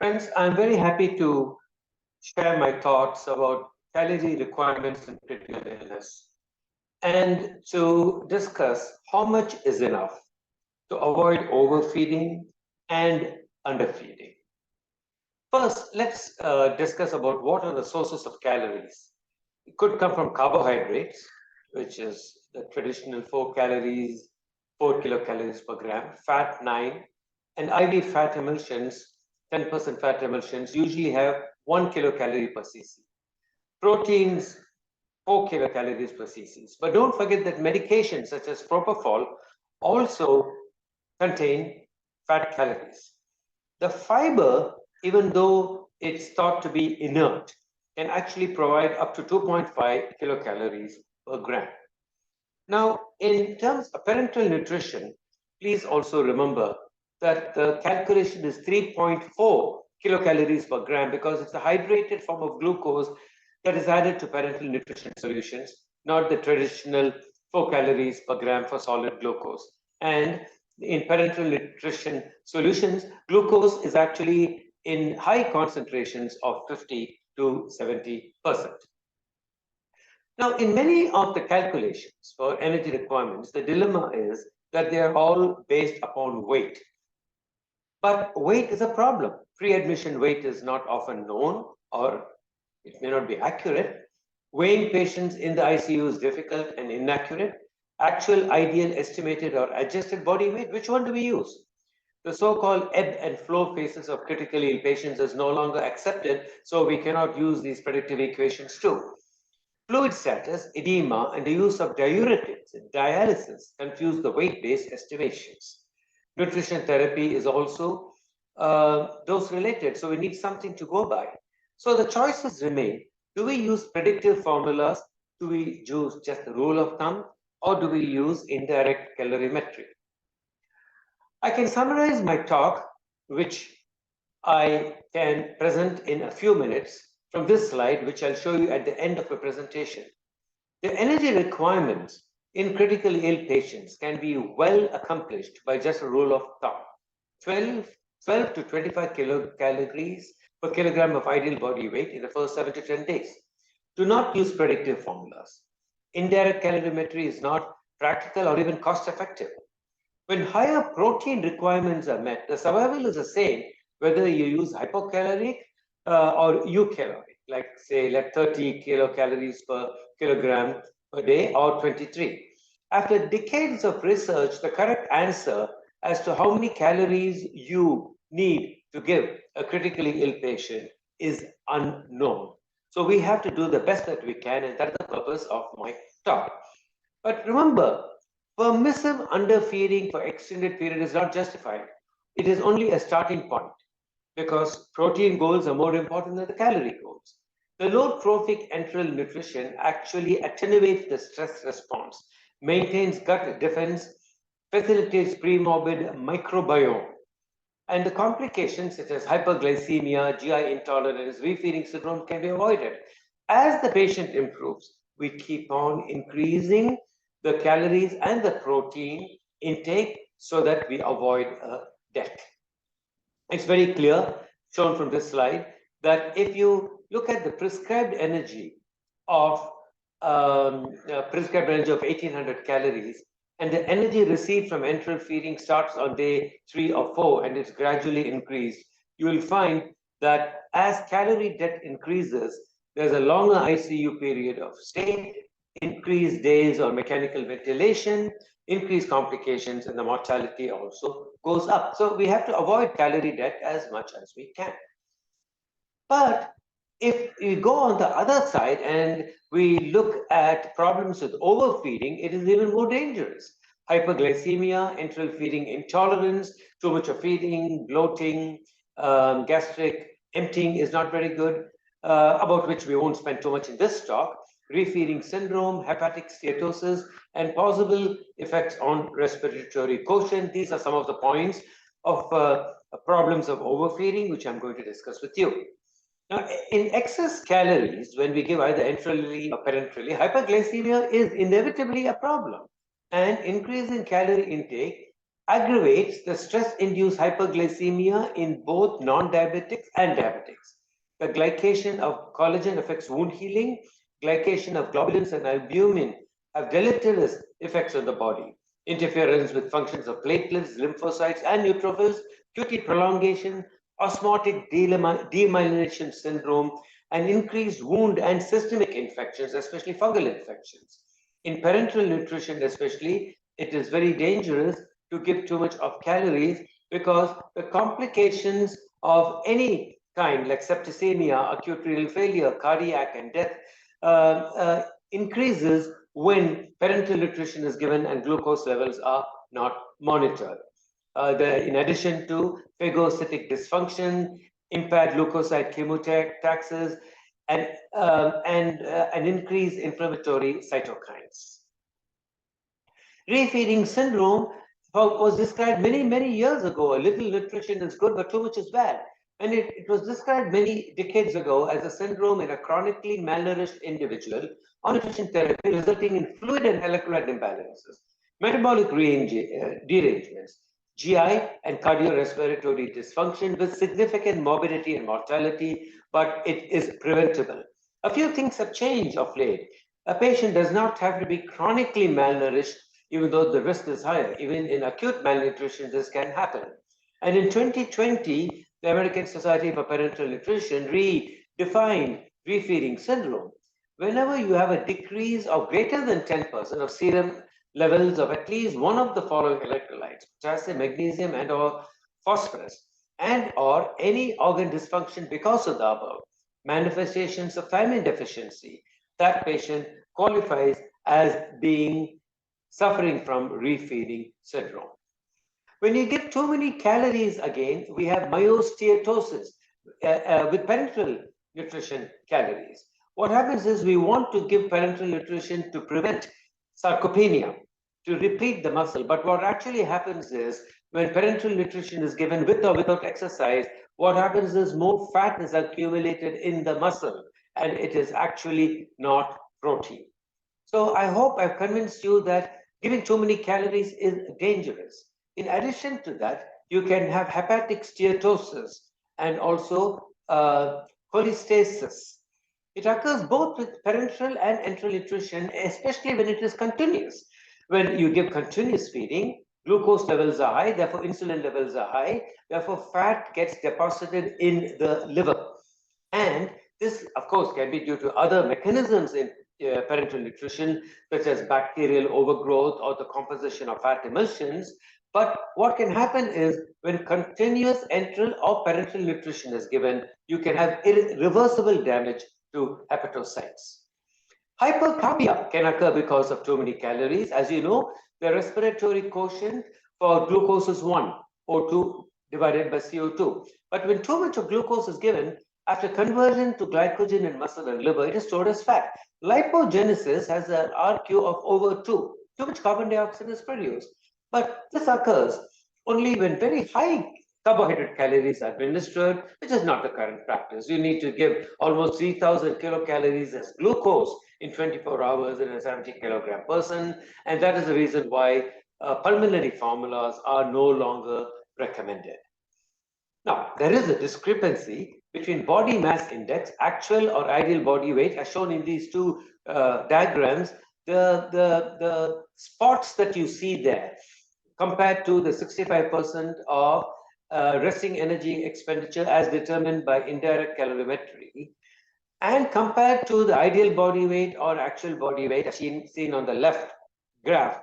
Friends, I'm very happy to share my thoughts about calorie requirements in critical illness and to discuss how much is enough to avoid overfeeding and underfeeding. First, let's discuss about what are the sources of calories. It could come from carbohydrates, which is the traditional 4 calories, 4 kilocalories per gram, fat 9, and IV fat emulsions, 10% fat emulsions, usually have 1 kilocalorie per cc. Proteins, 4 kilocalories per cc. But don't forget that medications such as propofol also contain fat calories. The fiber, even though it's thought to be inert, can actually provide up to 2.5 kilocalories per gram. Now, in terms of parenteral nutrition, please also remember that the calculation is 3.4 kilocalories per gram because it's a hydrated form of glucose that is added to parenteral nutrition solutions, not the traditional 4 calories per gram for solid glucose. And in parenteral nutrition solutions, glucose is actually in high concentrations of 50 to 70%. Now, in many of the calculations for energy requirements, the dilemma is that they are all based upon weight. But weight is a problem. Pre-admission weight is not often known, or it may not be accurate. Weighing patients in the ICU is difficult and inaccurate. Actual, ideal, estimated, or adjusted body weight, which one do we use? The so-called ebb and flow phases of critically ill patients is no longer accepted, so we cannot use these predictive equations too. Fluid status, edema, and the use of diuretics and dialysis confuse the weight-based estimations. Nutrition therapy is also dose-related, so we need something to go by. So the choices remain. Do we use predictive formulas? Do we use just the rule of thumb? Or do we use indirect calorimetry? I can summarize my talk, which I can present in a few minutes from this slide, which I'll show you at the end of the presentation. The energy requirements in critically ill patients can be well accomplished by just a rule of thumb. 12 to 25 kilocalories per kilogram of ideal body weight in the first 7 to 10 days. Do not use predictive formulas. Indirect calorimetry is not practical or even cost effective. When higher protein requirements are met, the survival is the same whether you use hypocaloric or eucaloric, like say 30 kilocalories per kilogram per day or 23. After decades of research, the correct answer as to how many calories you need to give a critically ill patient is unknown. So we have to do the best that we can, and that's the purpose of my talk. But remember, permissive underfeeding for extended period is not justified. It is only a starting point because protein goals are more important than the calorie goals. The low trophic enteral nutrition actually attenuates the stress response, maintains gut defense, facilitates premorbid microbiome, and the complications such as hyperglycemia, GI intolerance, refeeding syndrome can be avoided. As the patient improves, we keep on increasing the calories and the protein intake so that we avoid death. It's very clear, shown from this slide, that if you look at the prescribed energy of 1800 calories, and the energy received from enteral feeding starts on day 3 or 4 and it's gradually increased, you will find that as calorie debt increases, there's a longer ICU period of stay, increased days or mechanical ventilation, increased complications, and the mortality also goes up. So we have to avoid calorie debt as much as we can. But if we go on the other side and we look at problems with overfeeding, it is even more dangerous. Hyperglycemia, enteral feeding intolerance, too much of feeding, bloating, gastric emptying is not very good, about which we won't spend too much in this talk. Refeeding syndrome, hepatic steatosis, and possible effects on respiratory quotient. These are some of the points of problems of overfeeding, which I'm going to discuss with you. Now, in excess calories, when we give either enterally or parenterally, hyperglycemia is inevitably a problem. And increase in calorie intake aggravates the stress-induced hyperglycemia in both non-diabetics and diabetics. The glycation of collagen affects wound healing. Glycation of globulins and albumin have deleterious effects on the body. Interference with functions of platelets, lymphocytes, and neutrophils, QT prolongation, osmotic demyelination syndrome, and increased wound and systemic infections, especially fungal infections. In parenteral nutrition, especially, it is very dangerous to give too much of calories because the complications of any kind, like septicemia, acute renal failure, cardiac, and death, increases when parenteral nutrition is given and glucose levels are not monitored. In addition to phagocytic dysfunction, impaired leukocyte chemotaxis, and an increased inflammatory cytokines. Refeeding syndrome was described many years ago. A little nutrition is good, but too much is bad. And it was described many decades ago as a syndrome in a chronically malnourished individual on nutrition therapy, resulting in fluid and electrolyte imbalances, metabolic derangements, GI and cardiorespiratory dysfunction with significant morbidity and mortality, but it is preventable. A few things have changed of late. A patient does not have to be chronically malnourished, even though the risk is higher. Even in acute malnutrition, this can happen. And in 2020, the American Society for Parenteral Nutrition redefined refeeding syndrome. Whenever you have a decrease of greater than 10% of serum levels of at least one of the following electrolytes, potassium, magnesium, and or phosphorus, and or any organ dysfunction because of the above, manifestations of thiamine deficiency, that patient qualifies as being suffering from refeeding syndrome. When you give too many calories, again, we have myosteatosis with parenteral nutrition calories. What happens is we want to give parenteral nutrition to prevent sarcopenia, to replete the muscle. But what actually happens is when parenteral nutrition is given with or without exercise, what happens is more fat is accumulated in the muscle, and it is actually not protein. So I hope I've convinced you that giving too many calories is dangerous. In addition to that, you can have hepatic steatosis and also cholestasis. It occurs both with parenteral and enteral nutrition, especially when it is continuous. When you give continuous feeding, glucose levels are high, therefore insulin levels are high, therefore fat gets deposited in the liver. And this, of course, can be due to other mechanisms in parenteral nutrition, such as bacterial overgrowth or the composition of fat emulsions. But what can happen is when continuous enteral or parenteral nutrition is given, you can have irreversible damage to hepatocytes. Hypercarbia can occur because of too many calories. As you know, the respiratory quotient for glucose is 1, O2 divided by CO2. But when too much of glucose is given, after conversion to glycogen in muscle and liver, it is stored as fat. Lipogenesis has an RQ of over 2. Too much carbon dioxide is produced. But this occurs only when very high carbohydrate calories are administered, which is not the current practice. You need to give almost 3,000 kilocalories as glucose in 24 hours in a 70 kilogram person. And that is the reason why pulmonary formulas are no longer recommended. Now, there is a discrepancy between body mass index, actual or ideal body weight, as shown in these two diagrams. The spots that you see there compared to the 65% of resting energy expenditure as determined by indirect calorimetry, and compared to the ideal body weight or actual body weight, as seen on the left graph,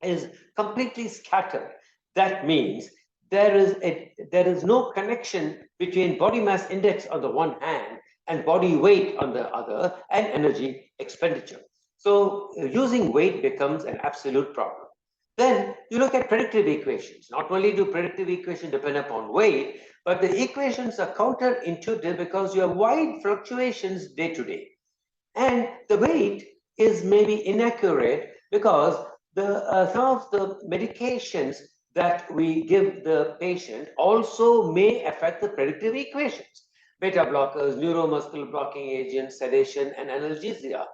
is completely scattered. That means there is no connection between body mass index on the one hand and body weight on the other, and energy expenditure. So using weight becomes an absolute problem. Then you look at predictive equations. Not only do predictive equations depend upon weight, but the equations are counterintuitive because you have wide fluctuations day to day. And the weight is maybe inaccurate because some of the medications that we give the patient also may affect the predictive equations. Beta blockers, neuromuscular blocking agents, sedation, and analgesia.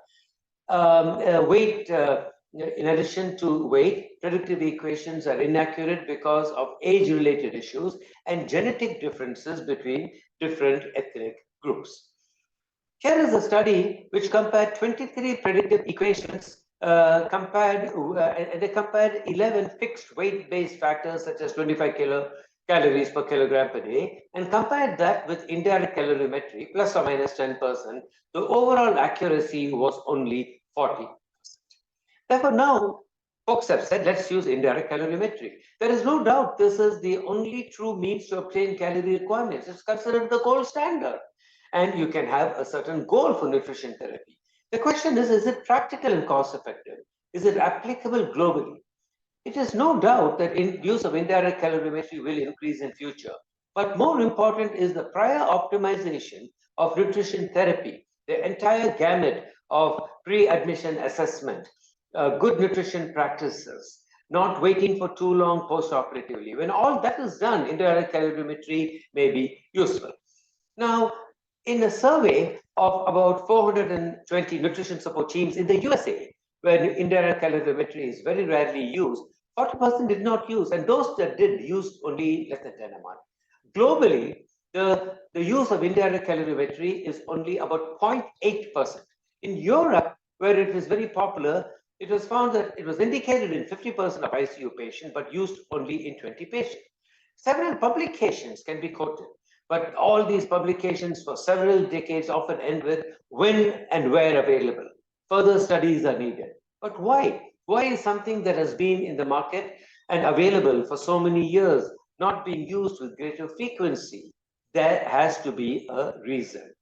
Weight In addition to weight, predictive equations are inaccurate because of age-related issues and genetic differences between different ethnic groups. Here is a study which compared 23 predictive equations, and they compared 11 fixed weight-based factors such as 25 calories per kilogram per day, and compared that with indirect calorimetry, plus or minus 10%. The overall accuracy was only 40%. Therefore, now folks have said, let's use indirect calorimetry. There is no doubt this is the only true means to obtain calorie requirements. It's considered the gold standard. And you can have a certain goal for nutrition therapy. The question is it practical and cost effective? Is it applicable globally? It is no doubt that use of indirect calorimetry will increase in future. But more important is the prior optimization of nutrition therapy, the entire gamut of pre-admission assessment, good nutrition practices, not waiting for too long post-operatively. When all that is done, indirect calorimetry may be useful. Now, in a survey of about 420 nutrition support teams in the USA, where indirect calorimetry is very rarely used, 40% did not use, and those that did used only less than 10 a month. Globally, the use of indirect calorimetry is only about 0.8%. In Europe, where it is very popular, it was found that it was indicated in 50% of ICU patients, but used only in 20 patients. Several publications can be quoted, but all these publications for several decades often end with when and where available. Further studies are needed. But why? Why is something that has been in the market and available for so many years not being used with greater frequency? There has to be a reason.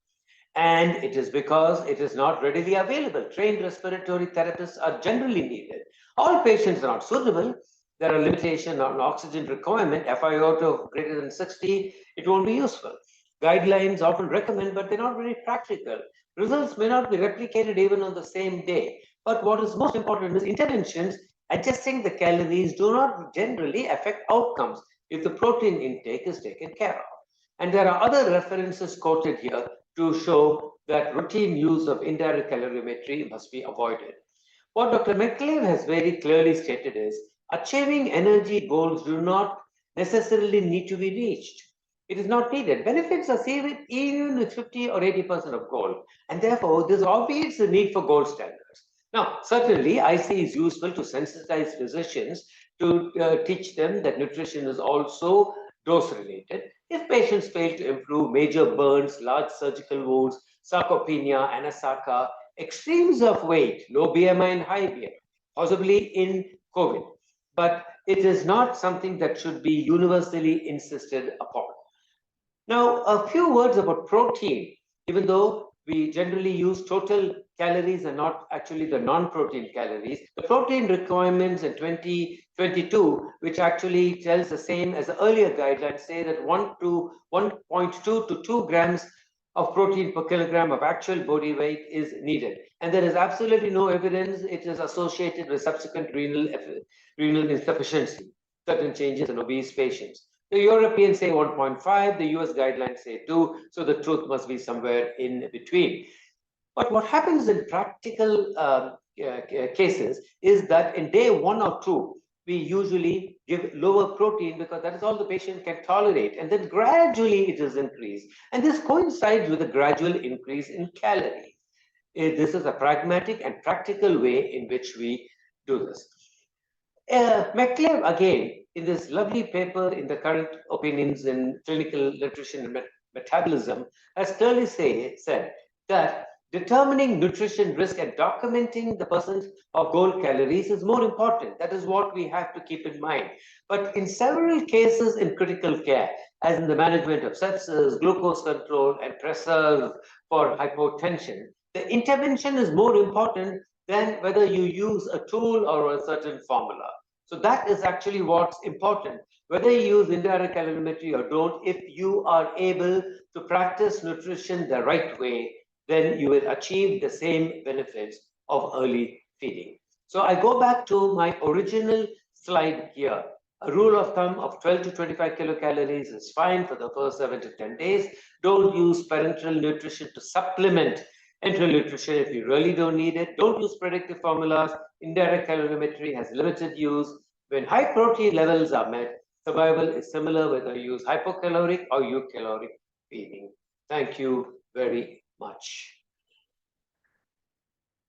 And it is because it is not readily available. Trained respiratory therapists are generally needed. All patients are not suitable. There are limitations on oxygen requirement. FiO2 of greater than 60, it won't be useful. Guidelines often recommend, but they're not very practical. Results may not be replicated even on the same day. But what is most important is interventions adjusting the calories do not generally affect outcomes if the protein intake is taken care of. And there are other references quoted here to show that routine use of indirect calorimetry must be avoided. What Dr. McClave has very clearly stated is achieving energy goals do not necessarily need to be reached. It is not needed. Benefits are seen even with 50 or 80% of goal, and therefore this obviates the need for gold standards. Now, certainly, IC is useful to sensitize physicians to teach them that nutrition is also dose related. If patients fail to improve major burns, large surgical wounds, sarcopenia, anasarca, extremes of weight, low BMI and high BMI, possibly in COVID, but it is not something that should be universally insisted upon. Now, a few words about protein, even though we generally use total calories and not actually the non-protein calories. The protein requirements in 2022, which actually tells the same as the earlier guidelines, say that 1.2 to 2 grams of protein per kilogram of actual body weight is needed. And there is absolutely no evidence it is associated with subsequent renal insufficiency, certain changes in obese patients. The Europeans say 1.5, the US guidelines say 2, so the truth must be somewhere in between. But what happens in practical cases is that in day 1 or 2, we usually give lower protein because that is all the patient can tolerate. And then gradually it is increased. And this coincides with a gradual increase in calories. This is a pragmatic and practical way in which we do this. McClave, again, in this lovely paper in the current opinions in clinical nutrition and metabolism, has clearly said that determining nutrition risk and documenting the percent of goal calories is more important. That is what we have to keep in mind. But in several cases in critical care, as in the management of sepsis, glucose control, and preserve for hypotension, the intervention is more important than whether you use a tool or a certain formula. So that is actually what's important. Whether you use indirect calorimetry or don't, if you are able to practice nutrition the right way, then you will achieve the same benefits of early feeding. So I go back to my original slide here. A rule of thumb of 12 to 25 kilocalories is fine for the first 7 to 10 days. Don't use parenteral nutrition to supplement Enteral nutrition if you really don't need it. Don't use predictive formulas. Indirect calorimetry has limited use. When high protein levels are met, survival is similar whether you use hypocaloric or eucaloric feeding. Thank you very much.